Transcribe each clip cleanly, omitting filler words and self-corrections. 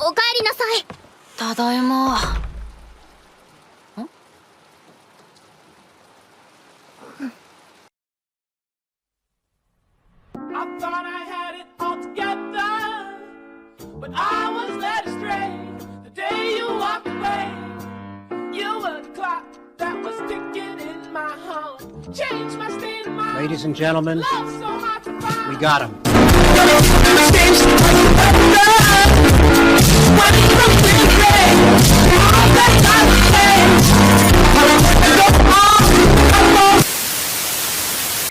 おかえりなさい。ただいま。I thought I had it all together, but I was led astray. The day you walked away, you were the clock that was ticking in my home. Changed my state of mind. Ladies and gentlemen, Love so hard to find. we got him.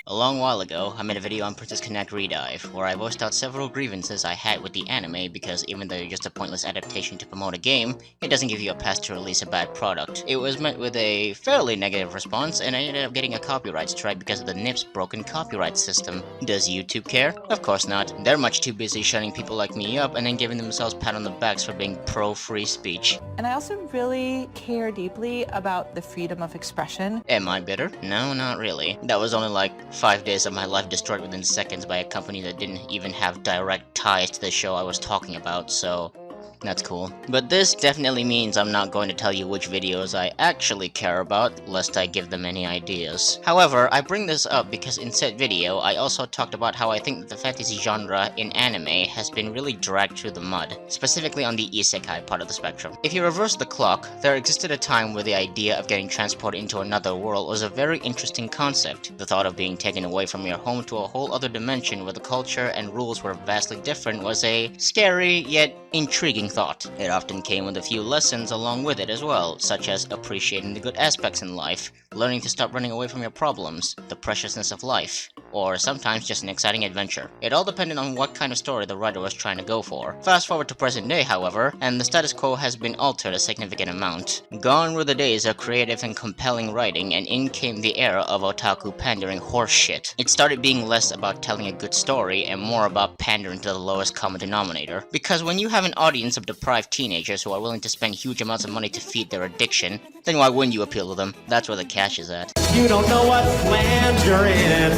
A long while ago, I made a video on Princess Connect Redive, where I voiced out several grievances I had with the anime because even though you're just a pointless adaptation to promote a game, it doesn't give you a pass to release a bad product. It was met with a fairly negative response, and I ended up getting a copyright strike because of the NIP's broken copyright system. Does YouTube care? Of course not. They're much too busy shutting people like me up and then giving themselves pat on the backs for being pro-free speech. And I also really care deeply about the freedom of expression. Am I bitter? No, not really. That was only like 5 days of my life destroyed within seconds by a company that didn't even have direct ties to the show I was talking about, so that's cool. But this definitely means I'm not going to tell you which videos I actually care about, lest I give them any ideas. However, I bring this up because in said video, I also talked about how I think that the fantasy genre in anime has been really dragged through the mud, specifically on the isekai part of the spectrum. If you reverse the clock, there existed a time where the idea of getting transported into another world was a very interesting concept. The thought of being taken away from your home to a whole other dimension where the culture and rules were vastly different was a scary yet intriguing thought. It often came with a few lessons along with it as well, such as appreciating the good aspects in life, learning to stop running away from your problems, the preciousness of life, or sometimes just an exciting adventure. It all depended on what kind of story the writer was trying to go for. Fast forward to present day, however, and the status quo has been altered a significant amount. Gone were the days of creative and compelling writing, and in came the era of otaku pandering horseshit. It started being less about telling a good story and more about pandering to the lowest common denominator. Because when you have an audience of deprived teenagers who are willing to spend huge amounts of money to feed their addiction, then why wouldn't you appeal to them? That's where the cash is at. You don't know what land you're in.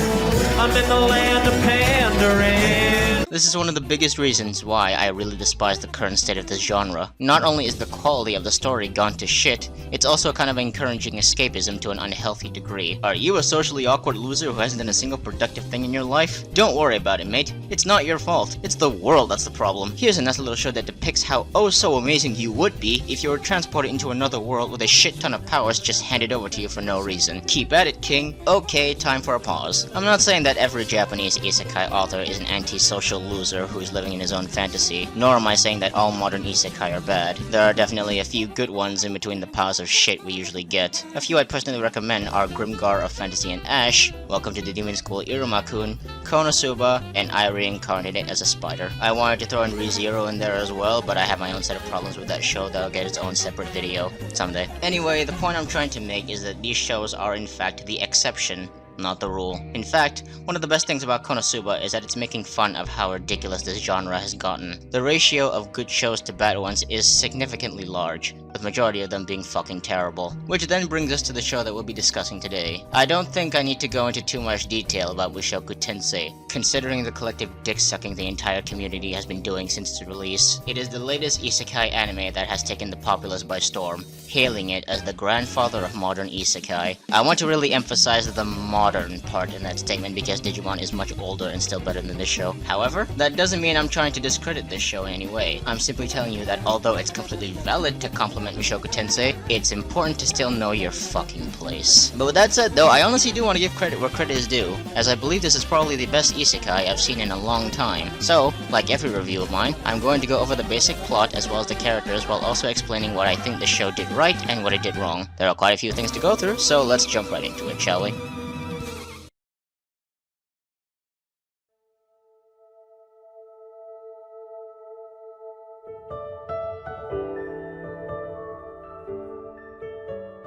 I'm in the land of pandering. This is one of the biggest reasons why I really despise the current state of this genre. Not only is the quality of the story gone to shit, it's also kind of encouraging escapism to an unhealthy degree. Are you a socially awkward loser who hasn't done a single productive thing in your life? Don't worry about it, mate. It's not your fault. It's the world that's the problem. Here's a nice little show that depicts how oh so amazing you would be if you were transported into another world with a shit ton of powers just handed over to you for no reason. Keep at it, king. Okay, time for a pause. I'm not saying that every Japanese isekai author is an antisocial loser who's living in his own fantasy, nor am I saying that all modern isekai are bad. There are definitely a few good ones in between the piles of shit we usually get. A few I'd personally recommend are Grimgar of Fantasy and Ash, Welcome to the Demon School Iruma-kun, Konosuba, and I Reincarnated as a Spider. I wanted to throw in ReZero in there as well, but I have my own set of problems with that show that'll get its own separate video someday. Anyway, the point I'm trying to make is that these shows are in fact the exception, not the rule. In fact, one of the best things about Konosuba is that it's making fun of how ridiculous this genre has gotten. The ratio of good shows to bad ones is significantly large, with majority of them being fucking terrible. Which then brings us to the show that we'll be discussing today. I don't think I need to go into too much detail about Mushoku Tensei, considering the collective dick-sucking the entire community has been doing since its release. It is the latest isekai anime that has taken the populace by storm, hailing it as the grandfather of modern isekai. I want to really emphasize the modern part in that statement because Digimon is much older and still better than this show. However, that doesn't mean I'm trying to discredit this show in any way. I'm simply telling you that although it's completely valid to compliment Mushoku Tensei, it's important to still know your fucking place. But with that said though, I honestly do want to give credit where credit is due, as I believe this is probably the best isekai I've seen in a long time. So, like every review of mine, I'm going to go over the basic plot as well as the characters while also explaining what I think the show did right and what it did wrong. There are quite a few things to go through, so let's jump right into it, shall we?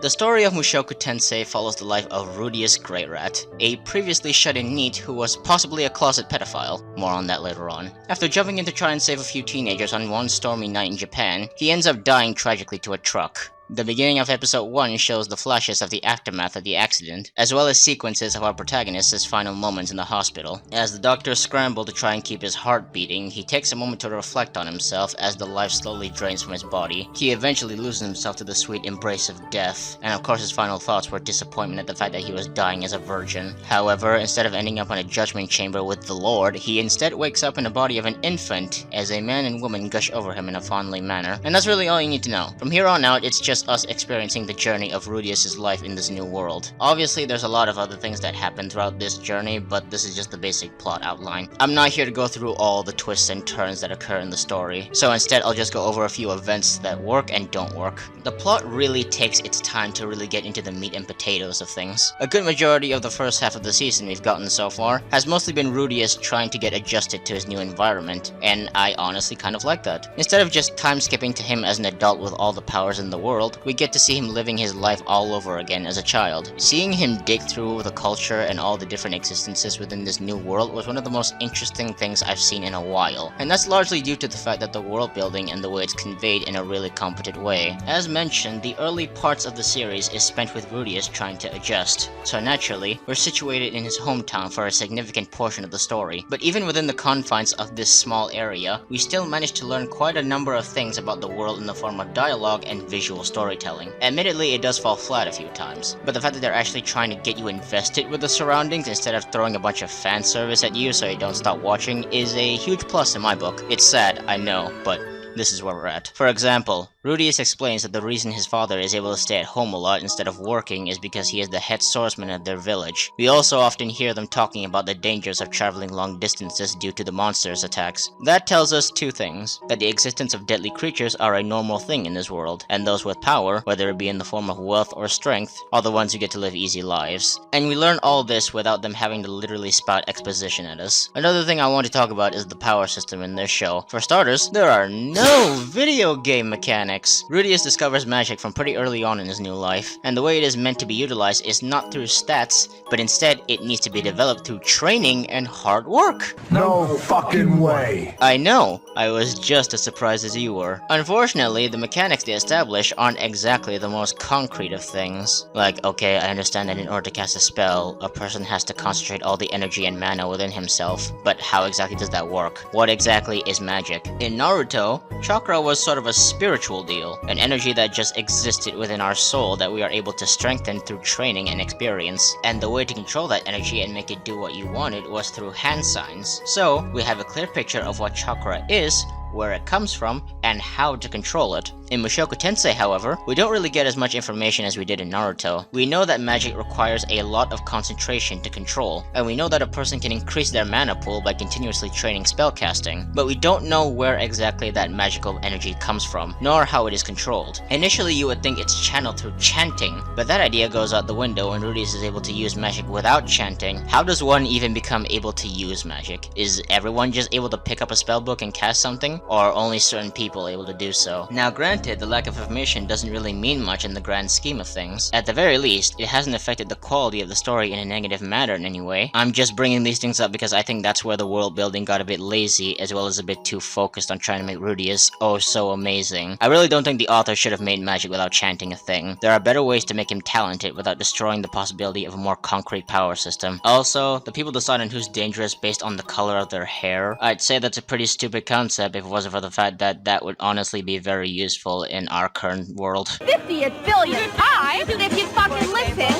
The story of Mushoku Tensei follows the life of Rudius Greatrat, a previously shut-in NEET who was possibly a closet pedophile. More on that later on. After jumping in to try and save a few teenagers on one stormy night in Japan, he ends up dying tragically to a truck. The beginning of episode 1 shows the flashes of the aftermath of the accident, as well as sequences of our protagonist's final moments in the hospital. As the doctors scramble to try and keep his heart beating, he takes a moment to reflect on himself as the life slowly drains from his body. He eventually loses himself to the sweet embrace of death, and of course his final thoughts were disappointment at the fact that he was dying as a virgin. However, instead of ending up in a judgment chamber with the Lord, he instead wakes up in the body of an infant as a man and woman gush over him in a fondly manner. And that's really all you need to know. From here on out, it's just us experiencing the journey of Rudius' life in this new world. Obviously, there's a lot of other things that happen throughout this journey, but this is just the basic plot outline. I'm not here to go through all the twists and turns that occur in the story, so instead I'll just go over a few events that work and don't work. The plot really takes its time to really get into the meat and potatoes of things. A good majority of the first half of the season we've gotten so far has mostly been Rudius trying to get adjusted to his new environment, and I honestly kind of like that. Instead of just time skipping to him as an adult with all the powers in the world, we get to see him living his life all over again as a child. Seeing him dig through the culture and all the different existences within this new world was one of the most interesting things I've seen in a while, and that's largely due to the fact that the world building and the way it's conveyed in a really competent way. As mentioned, the early parts of the series is spent with Rudius trying to adjust, so naturally, we're situated in his hometown for a significant portion of the story. But even within the confines of this small area, we still manage to learn quite a number of things about the world in the form of dialogue and visual storytelling. Admittedly, it does fall flat a few times, but the fact that they're actually trying to get you invested with the surroundings instead of throwing a bunch of fan service at you so you don't stop watching is a huge plus in my book. It's sad, I know, but this is where we're at. For example, Rudius explains that the reason his father is able to stay at home a lot instead of working is because he is the head swordsman of their village. We also often hear them talking about the dangers of traveling long distances due to the monsters' attacks. That tells us two things: that the existence of deadly creatures are a normal thing in this world, and those with power, whether it be in the form of wealth or strength, are the ones who get to live easy lives. And we learn all this without them having to literally spout exposition at us. Another thing I want to talk about is the power system in this show. For starters, there are no video game mechanics. Rudius discovers magic from pretty early on in his new life, and the way it is meant to be utilized is not through stats, but instead it needs to be developed through training and hard work. No fucking way! I know, I was just as surprised as you were. Unfortunately, the mechanics they establish aren't exactly the most concrete of things. Like, okay, I understand that in order to cast a spell, a person has to concentrate all the energy and mana within himself, but how exactly does that work? What exactly is magic? In Naruto, chakra was sort of a spiritual deal, an energy that just existed within our soul that we are able to strengthen through training and experience, and the way to control that energy and make it do what you wanted was through hand signs. So, we have a clear picture of what chakra is, where it comes from, and how to control it. In Mushoku Tensei, however, we don't really get as much information as we did in Naruto. We know that magic requires a lot of concentration to control, and we know that a person can increase their mana pool by continuously training spellcasting, but we don't know where exactly that magical energy comes from, nor how it is controlled. Initially, you would think it's channeled through chanting, but that idea goes out the window when Rudius is able to use magic without chanting. How does one even become able to use magic? Is everyone just able to pick up a spellbook and cast something, or are only certain people able to do so? Now granted, the lack of information doesn't really mean much in the grand scheme of things. At the very least, it hasn't affected the quality of the story in a negative manner in any way. I'm just bringing these things up because I think that's where the world building got a bit lazy, as well as a bit too focused on trying to make Rudius oh so amazing. I really don't think the author should have made magic without chanting a thing. There are better ways to make him talented without destroying the possibility of a more concrete power system. Also, the people decide on who's dangerous based on the color of their hair. I'd say that's a pretty stupid concept if it wasn't for the fact that that would honestly be very useful in our current world. 50th billion times if you fucking listen.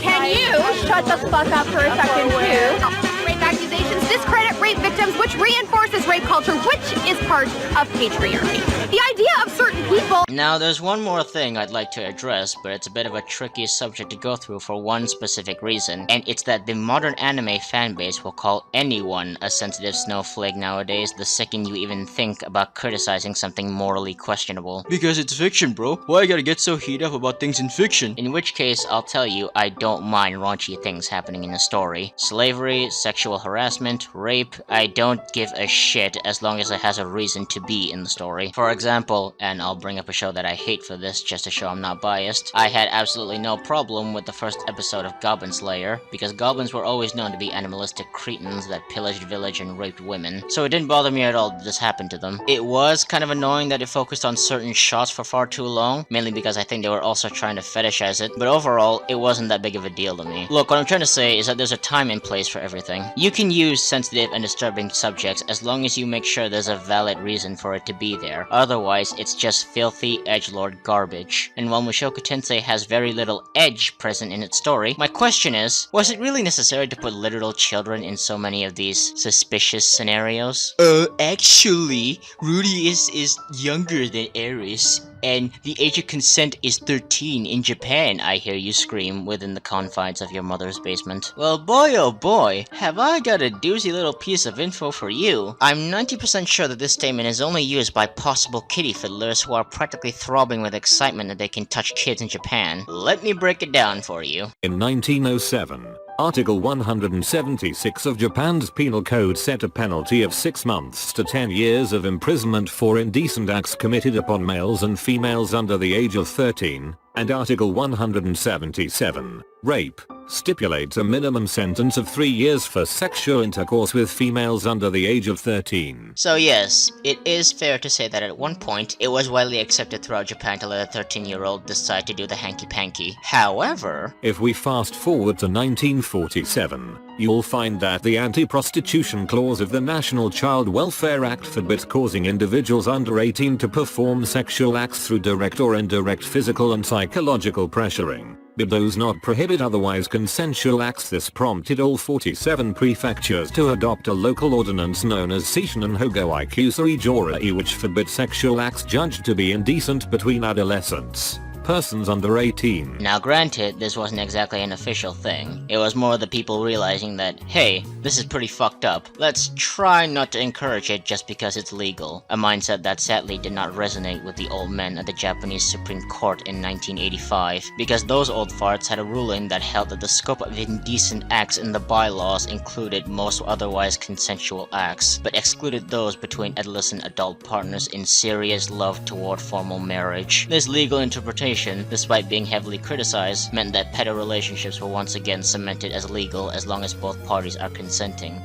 Can you shut the fuck up for a second too? Rape accusations discredit rape victims, which reinforces rape culture, which is part of patriarchy. The idea of certain people... Now, there's one more thing I'd like to address, but it's a bit of a tricky subject to go through for one specific reason, and it's that the modern anime fanbase will call anyone a sensitive snowflake nowadays the second you even think about criticizing something morally questionable. Because it's fiction, bro. Why you gotta get so heated up about things in fiction? In which case, I'll tell you, I don't mind raunchy things happening in a story. Slavery, sexual harassment, rape, I don't give a shit. shit as long as it has a reason to be in the story. For example, and I'll bring up a show that I hate for this just to show I'm not biased, I had absolutely no problem with the first episode of Goblin Slayer, because goblins were always known to be animalistic cretins that pillaged village and raped women, so it didn't bother me at all that this happened to them. It was kind of annoying that it focused on certain shots for far too long, mainly because I think they were also trying to fetishize it, but overall, it wasn't that big of a deal to me. Look, what I'm trying to say is that there's a time and place for everything. You can use sensitive and disturbing subjects as long as you make sure there's a valid reason for it to be there. Otherwise, it's just filthy edgelord garbage. And while Mushoku Tensei has very little edge present in its story, my question is, was it really necessary to put literal children in so many of these suspicious scenarios? Actually, Rudy is younger than Eris, and the age of consent is 13 in Japan, I hear you scream within the confines of your mother's basement. Well, boy oh boy, have I got a doozy little piece of info for you. I'm 90% sure that this statement is only used by possible kitty fiddlers who are practically throbbing with excitement that they can touch kids in Japan. Let me break it down for you. In 1907, Article 176 of Japan's Penal Code set a penalty of 6 months to 10 years of imprisonment for indecent acts committed upon males and females under the age of 13, and Article 177, rape, stipulates a minimum sentence of 3 years for sexual intercourse with females under the age of 13. So yes, it is fair to say that at one point, it was widely accepted throughout Japan to let a 13-year-old decide to do the hanky-panky. However, if we fast forward to 1947, you'll find that the Anti-Prostitution Clause of the National Child Welfare Act forbids causing individuals under 18 to perform sexual acts through direct or indirect physical and psychological pressuring, but does not prohibit otherwise consensual acts. This prompted all 47 prefectures to adopt a local ordinance known as Seishin Hogo Ikusuri Jorai, which forbids sexual acts judged to be indecent between adolescents, persons under 18. Now granted, this wasn't exactly an official thing. It was more the people realizing that, hey, this is pretty fucked up. Let's try not to encourage it just because it's legal. A mindset that sadly did not resonate with the old men at the Japanese Supreme Court in 1985, because those old farts had a ruling that held that the scope of indecent acts in the bylaws included most otherwise consensual acts, but excluded those between adolescent adult partners in serious love toward formal marriage. This legal interpretation, despite being heavily criticized, meant that pedo relationships were once again cemented as legal as long as both parties are consenting.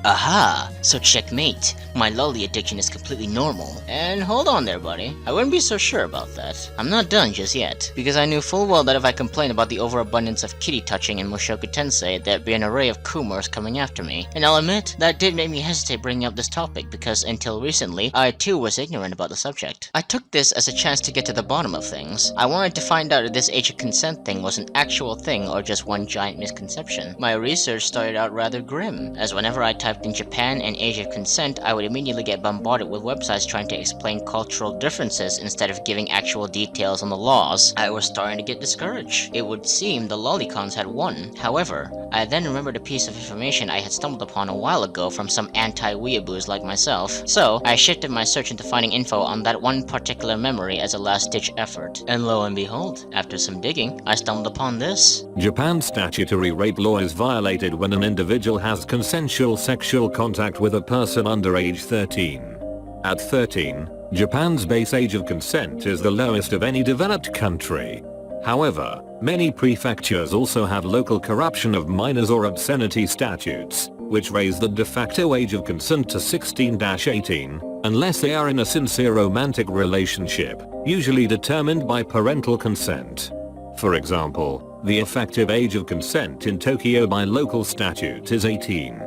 Aha! So checkmate. My lolly addiction is completely normal. And hold on there, buddy. I wouldn't be so sure about that. I'm not done just yet, because I knew full well that if I complained about the overabundance of kitty touching in Mushoku Tensei, there'd be an array of kumars coming after me. And I'll admit, that did make me hesitate bringing up this topic, because until recently, I too was ignorant about the subject. I took this as a chance to get to the bottom of things. I wanted to find out if this age of consent thing was an actual thing or just one giant misconception. My research started out rather grim, as whenever I typed in Japan and age of consent, I would immediately get bombarded with websites trying to explain cultural differences instead of giving actual details on the laws. I was starting to get discouraged. It would seem the lolicons had won. However, I then remembered a piece of information I had stumbled upon a while ago from some anti-weeaboos like myself. So, I shifted my search into finding info on that one particular memory as a last-ditch effort. And lo and behold, after some digging, I stumbled upon this. Japan's statutory rape law is violated when an individual has consensual sexual contact with a person under age 13. At 13, Japan's base age of consent is the lowest of any developed country. However, many prefectures also have local corruption of minors or obscenity statutes, which raise the de facto age of consent to 16-18, unless they are in a sincere romantic relationship, usually determined by parental consent. For example, the effective age of consent in Tokyo by local statute is 18.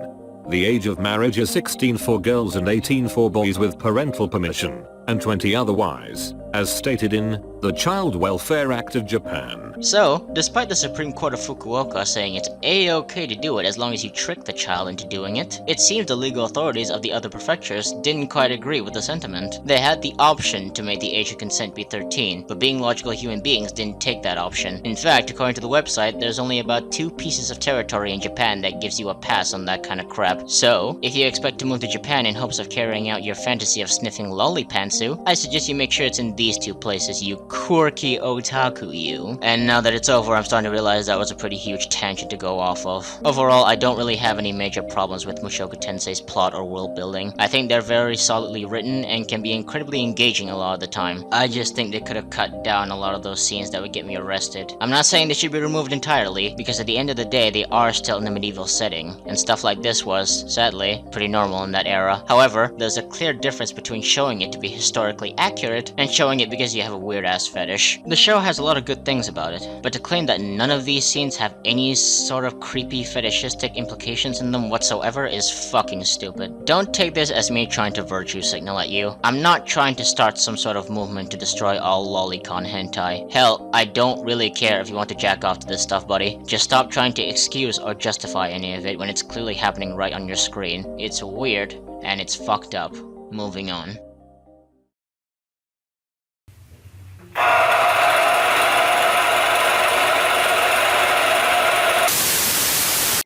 The age of marriage is 16 for girls and 18 for boys with parental permission, and 20 otherwise, as stated in the Child Welfare Act of Japan. So, despite the Supreme Court of Fukuoka saying it's a-okay to do it as long as you trick the child into doing it, it seems the legal authorities of the other prefectures didn't quite agree with the sentiment. They had the option to make the age of consent be 13, but being logical human beings didn't take that option. In fact, according to the website, there's only about 2 pieces of territory in Japan that gives you a pass on that kind of crap. So, if you expect to move to Japan in hopes of carrying out your fantasy of sniffing lolly pantsu, I suggest you make sure it's in these 2 places, you quirky otaku you. And now that it's over, I'm starting to realize that was a pretty huge tangent to go off of. Overall, I don't really have any major problems with Mushoku Tensei's plot or world building. I think they're very solidly written and can be incredibly engaging a lot of the time. I just think they could have cut down a lot of those scenes that would get me arrested. I'm not saying they should be removed entirely, because at the end of the day, they are still in a medieval setting, and stuff like this was, sadly, pretty normal in that era. However, there's a clear difference between showing it to be historically accurate and showing it because you have a weird-ass fetish. The show has a lot of good things about it, but to claim that none of these scenes have any sort of creepy fetishistic implications in them whatsoever is fucking stupid. Don't take this as me trying to virtue signal at you. I'm not trying to start some sort of movement to destroy all lolicon hentai. Hell, I don't really care if you want to jack off to this stuff, buddy. Just stop trying to excuse or justify any of it when it's clearly happening right on your screen. It's weird, and it's fucked up. Moving on.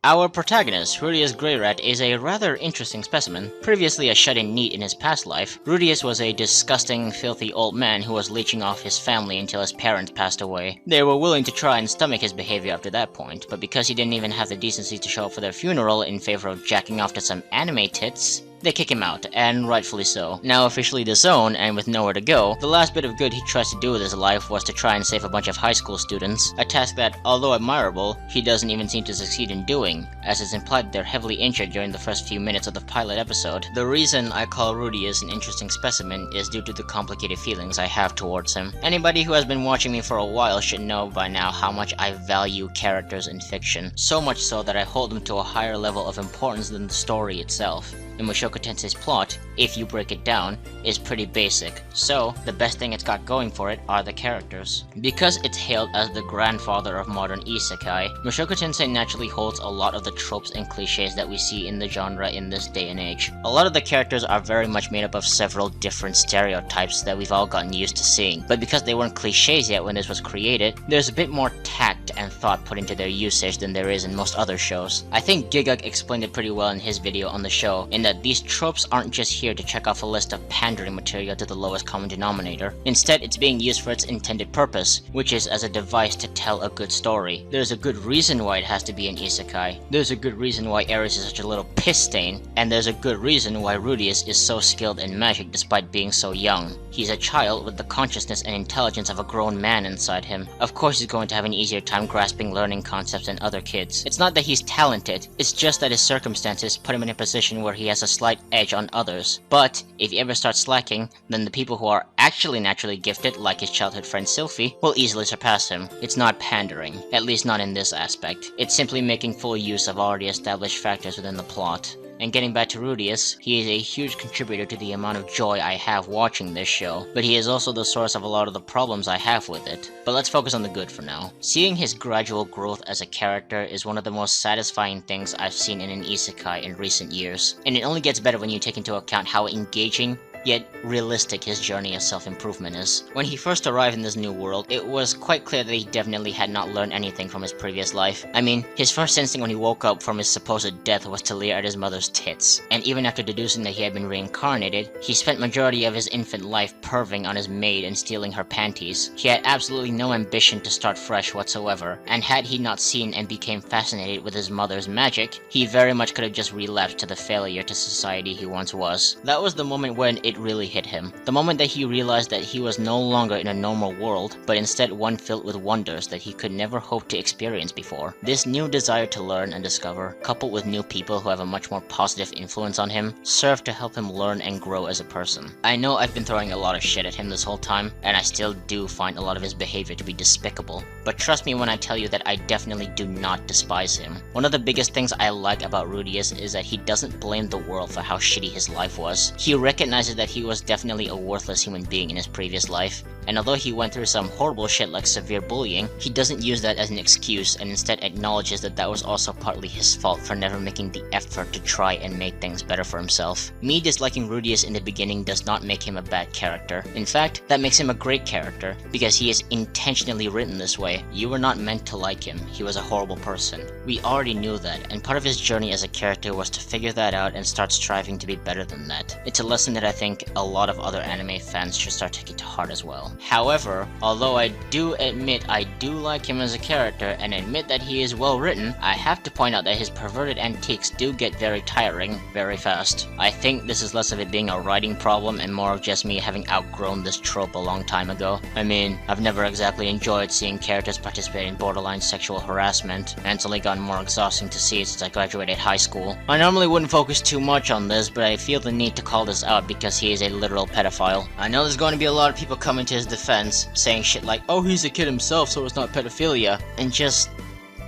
Our protagonist, Rudius Greyrat, is a rather interesting specimen. Previously a shut-in NEET in his past life, Rudius was a disgusting, filthy old man who was leeching off his family until his parents passed away. They were willing to try and stomach his behavior up to that point, but because he didn't even have the decency to show up for their funeral in favor of jacking off to some anime tits, they kick him out, and rightfully so. Now officially disowned and with nowhere to go, the last bit of good he tries to do with his life was to try and save a bunch of high school students, a task that, although admirable, he doesn't even seem to succeed in doing, as it's implied they're heavily injured during the first few minutes of the pilot episode. The reason I call Rudius an interesting specimen is due to the complicated feelings I have towards him. Anybody who has been watching me for a while should know by now how much I value characters in fiction, so much so that I hold them to a higher level of importance than the story itself. In Mushoku Tensei's plot, if you break it down, is pretty basic, so the best thing it's got going for it are the characters. Because it's hailed as the grandfather of modern isekai, Mushoku Tensei naturally holds a lot of the tropes and cliches that we see in the genre in this day and age. A lot of the characters are very much made up of several different stereotypes that we've all gotten used to seeing, but because they weren't cliches yet when this was created, there's a bit more tact and thought put into their usage than there is in most other shows. I think Giguk explained it pretty well in his video on the show, in that these tropes aren't just here to check off a list of pandering material to the lowest common denominator. Instead, it's being used for its intended purpose, which is as a device to tell a good story. There's a good reason why it has to be an isekai. There's a good reason why Ares is such a little piss stain, and there's a good reason why Rudius is so skilled in magic despite being so young. He's a child with the consciousness and intelligence of a grown man inside him. Of course he's going to have an easier time grasping learning concepts than other kids. It's not that he's talented, it's just that his circumstances put him in a position where he has a slight edge on others. But if he ever starts slacking, then the people who are actually naturally gifted, like his childhood friend Sylphie, will easily surpass him. It's not pandering, at least not in this aspect. It's simply making full use of already established factors within the plot. And getting back to Rudius, he is a huge contributor to the amount of joy I have watching this show, but he is also the source of a lot of the problems I have with it. But let's focus on the good for now. Seeing his gradual growth as a character is one of the most satisfying things I've seen in an isekai in recent years, and it only gets better when you take into account how engaging yet realistic his journey of self-improvement is. When he first arrived in this new world, it was quite clear that he definitely had not learned anything from his previous life. I mean, his first instinct when he woke up from his supposed death was to leer at his mother's tits. And even after deducing that he had been reincarnated, he spent majority of his infant life perving on his maid and stealing her panties. He had absolutely no ambition to start fresh whatsoever, and had he not seen and became fascinated with his mother's magic, he very much could have just relapsed to the failure to society he once was. That was the moment when it really hit him. The moment that he realized that he was no longer in a normal world, but instead one filled with wonders that he could never hope to experience before. This new desire to learn and discover, coupled with new people who have a much more positive influence on him, served to help him learn and grow as a person. I know I've been throwing a lot of shit at him this whole time, and I still do find a lot of his behavior to be despicable. But trust me when I tell you that I definitely do not despise him. One of the biggest things I like about Rudius is that he doesn't blame the world for how shitty his life was. He recognizes that he was definitely a worthless human being in his previous life, and although he went through some horrible shit like severe bullying, he doesn't use that as an excuse and instead acknowledges that that was also partly his fault for never making the effort to try and make things better for himself. Me disliking Rudius in the beginning does not make him a bad character. In fact, that makes him a great character, because he is intentionally written this way. You were not meant to like him, he was a horrible person. We already knew that, and part of his journey as a character was to figure that out and start striving to be better than that. It's a lesson that I think a lot of other anime fans should start taking to heart as well. However, although I do admit I do like him as a character and admit that he is well written, I have to point out that his perverted antiques do get very tiring very fast. I think this is less of it being a writing problem and more of just me having outgrown this trope a long time ago. I mean, I've never exactly enjoyed seeing characters participate in borderline sexual harassment, and it's only gotten more exhausting to see since I graduated high school. I normally wouldn't focus too much on this, but I feel the need to call this out because he is a literal pedophile. I know there's going to be a lot of people coming to his defense, saying shit like, oh, he's a kid himself, so it's not pedophilia, and just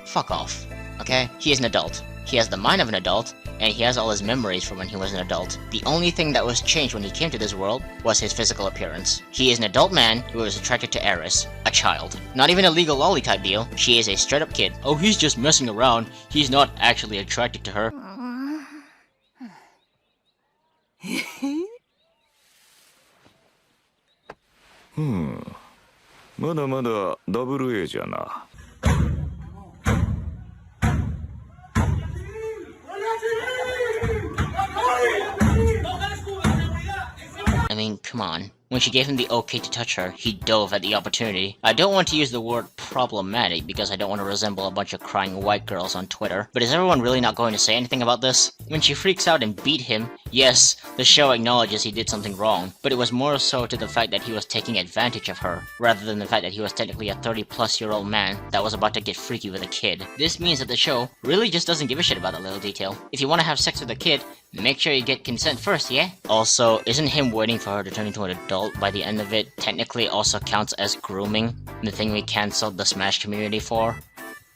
fuck off, okay? He is an adult. He has the mind of an adult, and he has all his memories from when he was an adult. The only thing that was changed when he came to this world was his physical appearance. He is an adult man who was attracted to Eris, a child. Not even a legal lolly type deal, she is a straight up kid. Oh, he's just messing around, he's not actually attracted to her. まだまだダブル A じゃな。I mean, come on. When she gave him the okay to touch her, he dove at the opportunity. I don't want to use the word problematic because I don't want to resemble a bunch of crying white girls on Twitter, but is everyone really not going to say anything about this? When she freaks out and beat him, yes, the show acknowledges he did something wrong, but it was more so to the fact that he was taking advantage of her, rather than the fact that he was technically a 30-plus-year-old man that was about to get freaky with a kid. This means that the show really just doesn't give a shit about that little detail. If you want to have sex with a kid, make sure you get consent first, yeah? Also, isn't him waiting for her to turn into an adult by the end of it technically also counts as grooming? The thing we cancelled the Smash community for?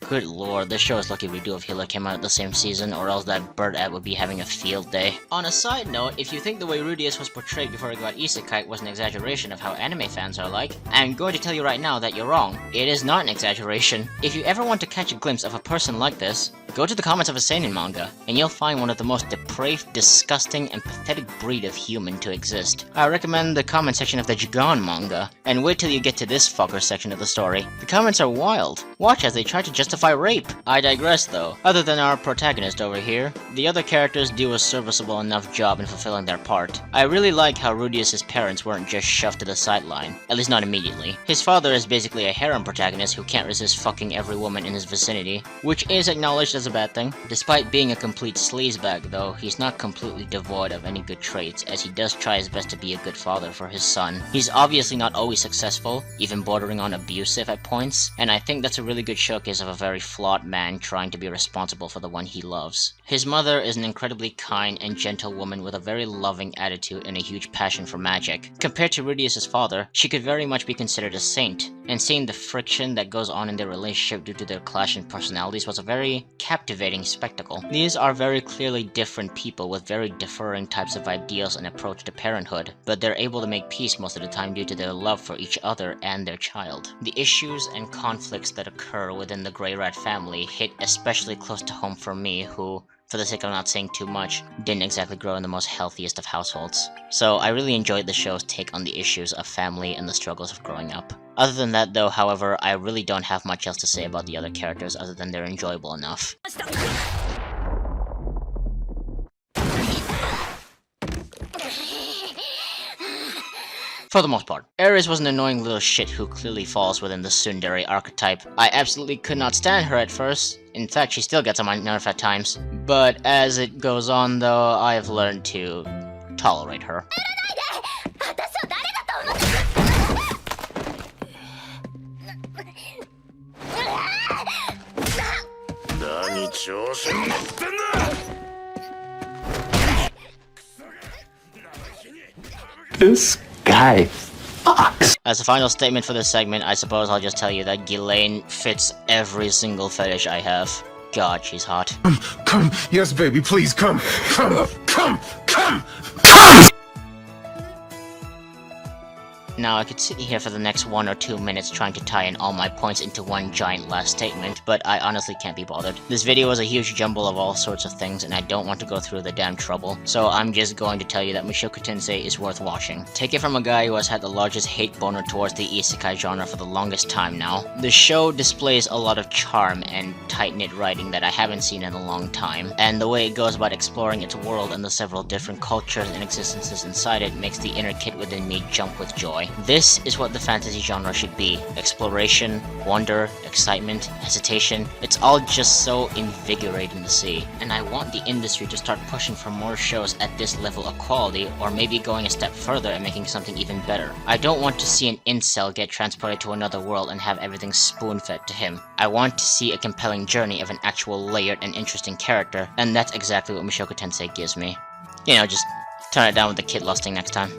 Good lord, this show is lucky we do if Healer came out the same season, or else that bird ad would be having a field day. On a side note, if you think the way Rudius was portrayed before he got Isekai was an exaggeration of how anime fans are like, I'm going to tell you right now that you're wrong. It is not an exaggeration. If you ever want to catch a glimpse of a person like this, go to the comments of a seinen manga, and you'll find one of the most depraved, disgusting, and pathetic breed of human to exist. I recommend the comment section of the Jigan manga, and wait till you get to this fucker section of the story. The comments are wild. Watch as they try to justify rape. I digress though. Other than our protagonist over here, the other characters do a serviceable enough job in fulfilling their part. I really like how Rudius' parents weren't just shoved to the sideline, at least not immediately. His father is basically a harem protagonist who can't resist fucking every woman in his vicinity, which is acknowledged as a bad thing. Despite being a complete sleazebag though, he's not completely devoid of any good traits, as he does try his best to be a good father for his son. He's obviously not always successful, even bordering on abusive at points, and I think that's a really good showcase of a very flawed man trying to be responsible for the one he loves. His mother is an incredibly kind and gentle woman with a very loving attitude and a huge passion for magic. Compared to Rudius' father, she could very much be considered a saint, and seeing the friction that goes on in their relationship due to their clash in personalities was a very captivating spectacle. These are very clearly different people with very differing types of ideals and approach to parenthood, but they're able to make peace most of the time due to their love for each other and their child. The issues and conflicts that occur within the Grey Rat family hit especially close to home for me, who, for the sake of not saying too much, didn't exactly grow in the most healthiest of households. So I really enjoyed the show's take on the issues of family and the struggles of growing up. Other than that though, however, I really don't have much else to say about the other characters other than they're enjoyable enough. For the most part. Ares was an annoying little shit who clearly falls within the tsundere archetype. I absolutely could not stand her at first. In fact, she still gets on my nerve at times. But as it goes on though, I have learned to tolerate her. This guy fucks. As a final statement for this segment, I suppose I'll just tell you that Ghislaine fits every single fetish I have. God, she's hot. Come, yes, baby, please come. Come. Now, I could sit here for the next 1 or 2 minutes trying to tie in all my points into one giant last statement, but I honestly can't be bothered. This video is a huge jumble of all sorts of things, and I don't want to go through the damn trouble, so I'm just going to tell you that Mushoku Tensei is worth watching. Take it from a guy who has had the largest hate boner towards the isekai genre for the longest time now. The show displays a lot of charm and tight-knit writing that I haven't seen in a long time, and the way it goes about exploring its world and the several different cultures and existences inside it makes the inner kid within me jump with joy. This is what the fantasy genre should be. Exploration, wonder, excitement, hesitation. It's all just so invigorating to see. And I want the industry to start pushing for more shows at this level of quality, or maybe going a step further and making something even better. I don't want to see an incel get transported to another world and have everything spoon-fed to him. I want to see a compelling journey of an actual layered and interesting character, and that's exactly what Mushoku Tensei gives me. You know, just turn it down with the kid lusting next time.